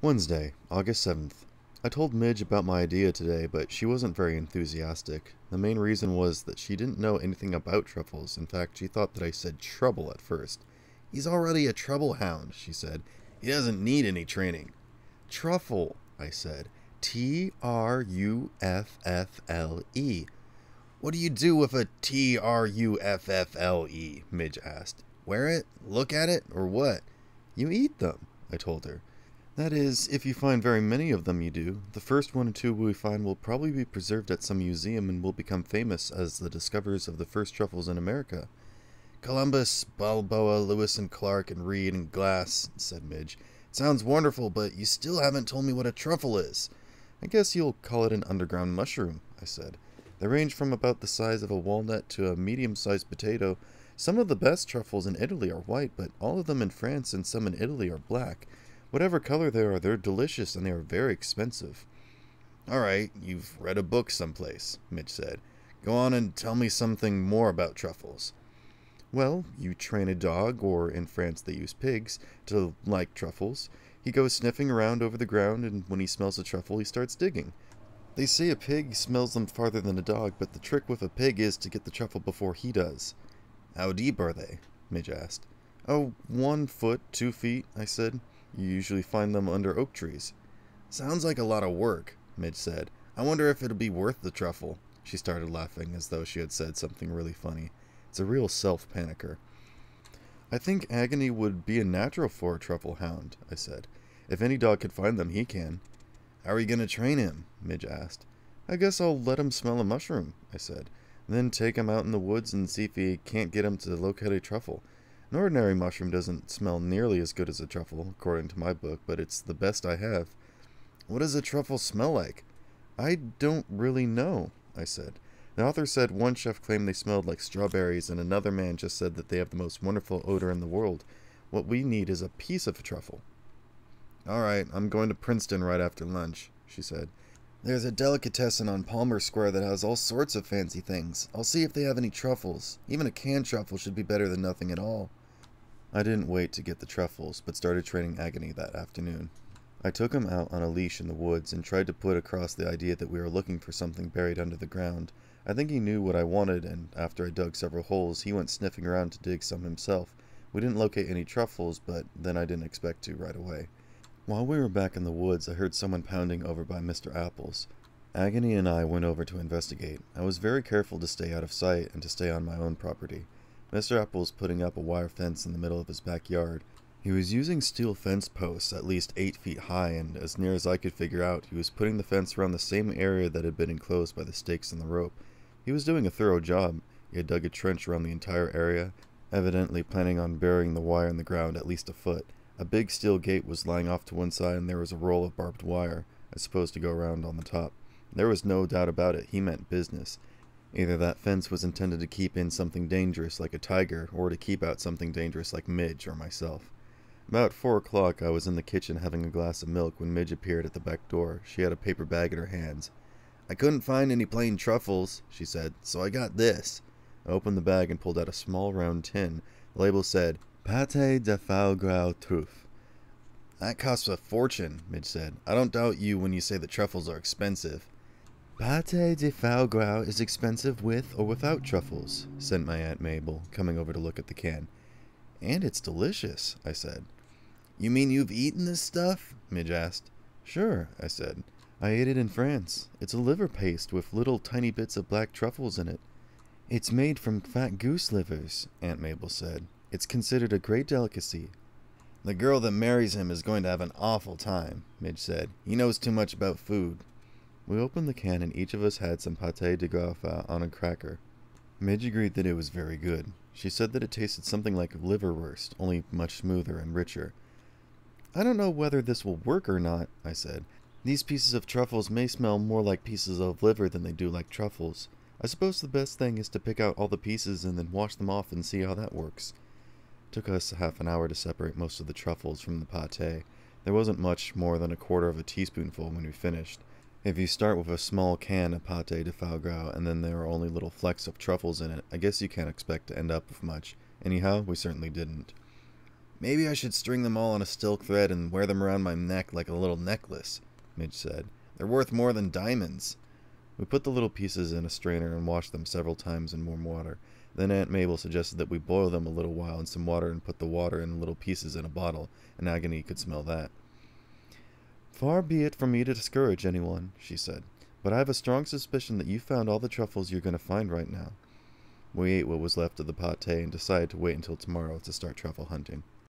Wednesday, August 7th. I told Midge about my idea today, but she wasn't very enthusiastic. The main reason was that she didn't know anything about Truffles. In fact, she thought that I said trouble at first. "He's already a Truffle Hound," she said. "He doesn't need any training." "Truffle," I said. Truffle. "What do you do with a Truffle?" Midge asked. "Wear it? Look at it? Or what?" "You eat them," I told her. "That is, if you find very many of them, you do. The first one or two we find will probably be preserved at some museum and will become famous as the discoverers of the first truffles in America." "Columbus, Balboa, Lewis and Clark, and Reed and Glass," said Midge. "Sounds wonderful, but you still haven't told me what a truffle is." "I guess you'll call it an underground mushroom," I said. "They range from about the size of a walnut to a medium-sized potato. Some of the best truffles in Italy are white, but all of them in France and some in Italy are black. Whatever color they are, they're delicious and they are very expensive." "All right, you've read a book someplace," Midge said. "Go on and tell me something more about truffles." "Well, you train a dog, or in France they use pigs, to like truffles. He goes sniffing around over the ground, and when he smells a truffle, he starts digging. They say a pig smells them farther than a dog, but the trick with a pig is to get the truffle before he does." "How deep are they?" Midge asked. "Oh, 1 foot, 2 feet, I said. You usually find them under oak trees." "Sounds like a lot of work," Midge said. "I wonder if it'll be worth the truffle." She started laughing as though she had said something really funny. It's a real self-panicker. "I think Agony would be a natural for a Truffle Hound," I said. "If any dog could find them, he can." "How are you going to train him?" Midge asked. "I guess I'll let him smell a mushroom," I said. "Then take him out in the woods and see if he can't get him to locate a truffle. An ordinary mushroom doesn't smell nearly as good as a truffle, according to my book, but it's the best I have." "What does a truffle smell like?" "I don't really know," I said. "The author said one chef claimed they smelled like strawberries, and another man just said that they have the most wonderful odor in the world. What we need is a piece of a truffle." "All right, I'm going to Princeton right after lunch," she said. "There's a delicatessen on Palmer Square that has all sorts of fancy things. I'll see if they have any truffles. Even a canned truffle should be better than nothing at all." I didn't wait to get the truffles, but started training Agony that afternoon. I took him out on a leash in the woods and tried to put across the idea that we were looking for something buried under the ground. I think he knew what I wanted, and after I dug several holes, he went sniffing around to dig some himself. We didn't locate any truffles, but then I didn't expect to right away. While we were back in the woods, I heard someone pounding over by Mr. Apple's. Agony and I went over to investigate. I was very careful to stay out of sight and to stay on my own property. Mr. Apple was putting up a wire fence in the middle of his backyard. He was using steel fence posts at least 8 feet high, and as near as I could figure out, he was putting the fence around the same area that had been enclosed by the stakes and the rope. He was doing a thorough job. He had dug a trench around the entire area, evidently planning on burying the wire in the ground at least a foot. A big steel gate was lying off to one side, and there was a roll of barbed wire, I suppose to go around on the top. There was no doubt about it, he meant business. Either that fence was intended to keep in something dangerous like a tiger, or to keep out something dangerous like Midge or myself. About 4 o'clock, I was in the kitchen having a glass of milk when Midge appeared at the back door. She had a paper bag in her hands. "I couldn't find any plain truffles," she said, "so I got this." I opened the bag and pulled out a small round tin. The label said, "Pâté de foie gras truffe." "That costs a fortune," Midge said. "I don't doubt you when you say that truffles are expensive." "Pâté de foie gras is expensive with or without truffles," said my Aunt Mabel, coming over to look at the can. "And it's delicious," I said. "You mean you've eaten this stuff?" Midge asked. "Sure," I said. "I ate it in France. It's a liver paste with little tiny bits of black truffles in it." "It's made from fat goose livers," Aunt Mabel said. "It's considered a great delicacy." "The girl that marries him is going to have an awful time," Midge said. "He knows too much about food." We opened the can and each of us had some pâté de gras on a cracker. Midge agreed that it was very good. She said that it tasted something like liverwurst, only much smoother and richer. "I don't know whether this will work or not," I said. "These pieces of truffles may smell more like pieces of liver than they do like truffles. I suppose the best thing is to pick out all the pieces and then wash them off and see how that works." It took us half an hour to separate most of the truffles from the pâté. There wasn't much more than a quarter of a teaspoonful when we finished. If you start with a small can of pâté de foie gras and then there are only little flecks of truffles in it, I guess you can't expect to end up with much. Anyhow, we certainly didn't. Maybe I should string them all on a silk thread and wear them around my neck like a little necklace, Midge said. They're worth more than diamonds. We put the little pieces in a strainer and washed them several times in warm water. Then Aunt Mabel suggested that we boil them a little while in some water and put the water and little pieces in a bottle, and Agony could smell that. Far be it from me to discourage anyone, she said, but I have a strong suspicion that you found all the truffles you're going to find right now. We ate what was left of the pâté and decided to wait until tomorrow to start truffle hunting.